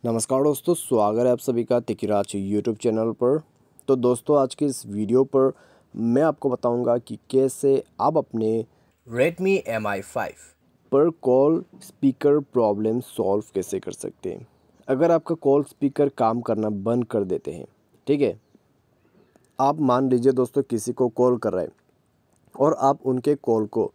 नमस्कार दोस्तों, स्वागत है आप सभी का तिकिराज यूट्यूब चैनल पर। तो दोस्तों, आज के इस वीडियो पर मैं आपको बताऊंगा कि कैसे आप अपने Redmi Mi5 पर कॉल स्पीकर प्रॉब्लम सॉल्व कैसे कर सकते हैं। अगर आपका कॉल स्पीकर काम करना बंद कर देते हैं, ठीक है, आप मान लीजिए दोस्तों किसी को कॉल कर रहे हैं और आप उनके कॉल को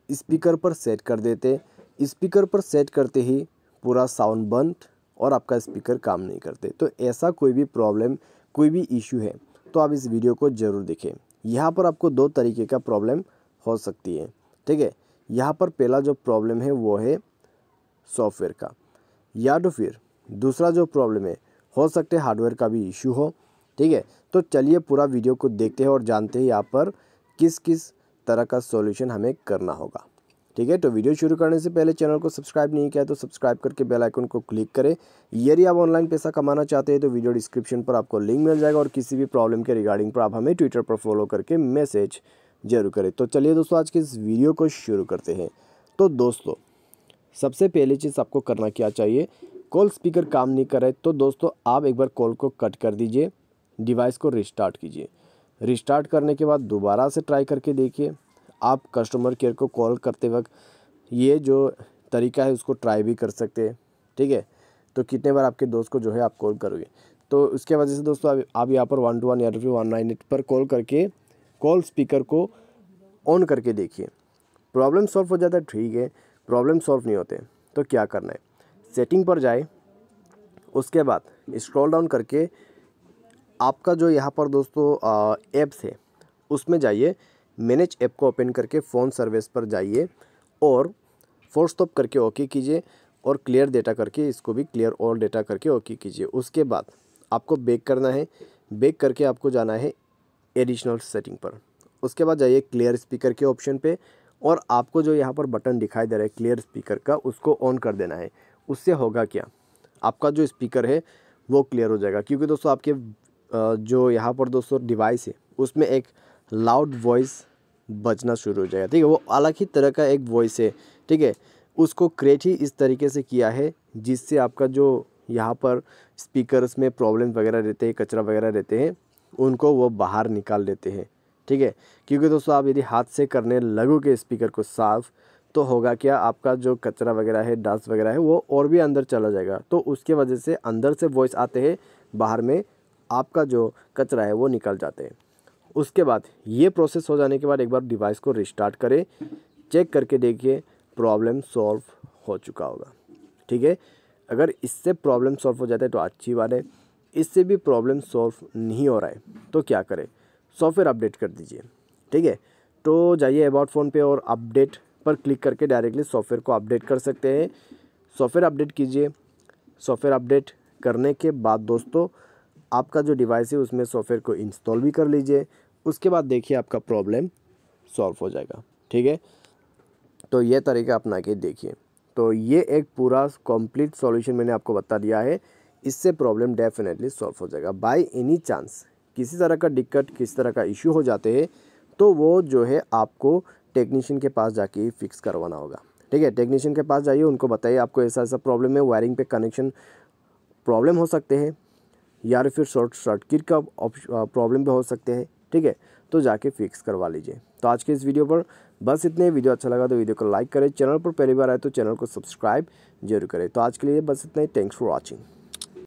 स्पीकर पर सेट कर देते, स्पीकर पर सेट करते ही पूरा साउंड बंद और आपका स्पीकर काम नहीं करते। तो ऐसा कोई भी प्रॉब्लम, कोई भी इशू है तो आप इस वीडियो को ज़रूर देखें। यहाँ पर आपको दो तरीके का प्रॉब्लम हो सकती है, ठीक है। यहाँ पर पहला जो प्रॉब्लम है वो है सॉफ्टवेयर का, या तो फिर दूसरा जो प्रॉब्लम है हो सकता है हार्डवेयर का भी इशू हो, ठीक है। तो चलिए पूरा वीडियो को देखते हैं और जानते हैं यहाँ पर किस किस तरह का सॉल्यूशन हमें करना होगा, ठीक है। तो वीडियो शुरू करने से पहले चैनल को सब्सक्राइब नहीं किया तो सब्सक्राइब करके बेल आइकन को क्लिक करें। यदि आप ऑनलाइन पैसा कमाना चाहते हैं तो वीडियो डिस्क्रिप्शन पर आपको लिंक मिल जाएगा और किसी भी प्रॉब्लम के रिगार्डिंग पर आप हमें ट्विटर पर फॉलो करके मैसेज जरूर करें। तो चलिए दोस्तों, आज के इस वीडियो को शुरू करते हैं। तो दोस्तों, सबसे पहली चीज़ आपको करना क्या चाहिए, कॉल स्पीकर काम नहीं कर रहे तो दोस्तों आप एक बार कॉल को कट कर दीजिए, डिवाइस को रिस्टार्ट कीजिए। रिस्टार्ट करने के बाद दोबारा से ट्राई करके देखिए। आप कस्टमर केयर को कॉल करते वक्त ये जो तरीका है उसको ट्राई भी कर सकते हैं, ठीक है। तो कितने बार आपके दोस्त को जो है आप कॉल करोगे, तो उसके वजह से दोस्तों आप यहाँ पर 121 या फिर 198 पर कॉल करके कॉल स्पीकर को ऑन करके देखिए। प्रॉब्लम सॉल्व हो जाता है, ठीक है। प्रॉब्लम सॉल्व नहीं होते तो क्या करना है, सेटिंग पर जाए, उसके बाद स्क्रॉल डाउन करके आपका जो यहाँ पर दोस्तों ऐप्स है उसमें जाइए, मैनेज ऐप को ओपन करके फ़ोन सर्विस पर जाइए और फोर्स स्टॉप करके ओके कीजिए और क्लियर डेटा करके इसको भी क्लियर ऑल डेटा करके ओके कीजिए। उसके बाद आपको बैक करना है, बैक करके आपको जाना है एडिशनल सेटिंग पर। उसके बाद जाइए क्लियर स्पीकर के ऑप्शन पे और आपको जो यहाँ पर बटन दिखाई दे रहा है क्लियर स्पीकर का, उसको ऑन कर देना है। उससे होगा क्या, आपका जो स्पीकर है वो क्लियर हो जाएगा, क्योंकि दोस्तों आपके जो यहाँ पर दोस्तों डिवाइस है उसमें एक लाउड वॉइस बजना शुरू हो जाएगा, ठीक है। वो अलग ही तरह का एक वॉइस है, ठीक है। उसको क्रिएट ही इस तरीके से किया है जिससे आपका जो यहाँ पर स्पीकर्स में प्रॉब्लम वगैरह रहते हैं, कचरा वगैरह रहते हैं, उनको वो बाहर निकाल देते हैं, ठीक है। क्योंकि दोस्तों आप यदि हाथ से करने लगोगे स्पीकर को साफ़ तो होगा क्या, आपका जो कचरा वगैरह है, डस्ट वगैरह है, वो और भी अंदर चला जाएगा। तो उसके वजह से अंदर से वॉइस आते हैं, बाहर में आपका जो कचरा है वो निकल जाते हैं। उसके बाद ये प्रोसेस हो जाने के बाद एक बार डिवाइस को रिस्टार्ट करें, चेक करके देखिए प्रॉब्लम सॉल्व हो चुका होगा, ठीक है। अगर इससे प्रॉब्लम सॉल्व हो जाता है तो अच्छी बात है, इससे भी प्रॉब्लम सॉल्व नहीं हो रहा है तो क्या करें, सॉफ्टवेयर अपडेट कर दीजिए, ठीक है। तो जाइए अबाउट फ़ोन पे और अपडेट पर क्लिक करके डायरेक्टली सॉफ्टवेयर को अपडेट कर सकते हैं। सॉफ्टवेयर अपडेट कीजिए। सॉफ्टवेयर अपडेट करने के बाद दोस्तों आपका जो डिवाइस है उसमें सॉफ्टवेयर को इंस्टॉल भी कर लीजिए। उसके बाद देखिए आपका प्रॉब्लम सॉल्व हो जाएगा, ठीक है। तो ये तरीका अपना के देखिए। तो ये एक पूरा कंप्लीट सॉल्यूशन मैंने आपको बता दिया है, इससे प्रॉब्लम डेफिनेटली सॉल्व हो जाएगा। बाय एनी चांस किसी तरह का दिक्कत, किसी तरह का इशू हो जाते हैं तो वो जो है आपको टेक्नीशियन के पास जाके फिक्स करवाना होगा, ठीक है। टेक्नीशियन के पास जाइए, उनको बताइए आपको ऐसा ऐसा प्रॉब्लम है, वायरिंग पे कनेक्शन प्रॉब्लम हो सकते हैं या फिर शॉर्ट सर्किट का प्रॉब्लम भी हो सकते हैं, ठीक है। तो जाके फिक्स करवा लीजिए। तो आज के इस वीडियो पर बस इतने। वीडियो अच्छा लगा तो वीडियो को लाइक करें, चैनल पर पहली बार आए तो चैनल को सब्सक्राइब जरूर करें। तो आज के लिए बस इतना ही। Thanks for watching.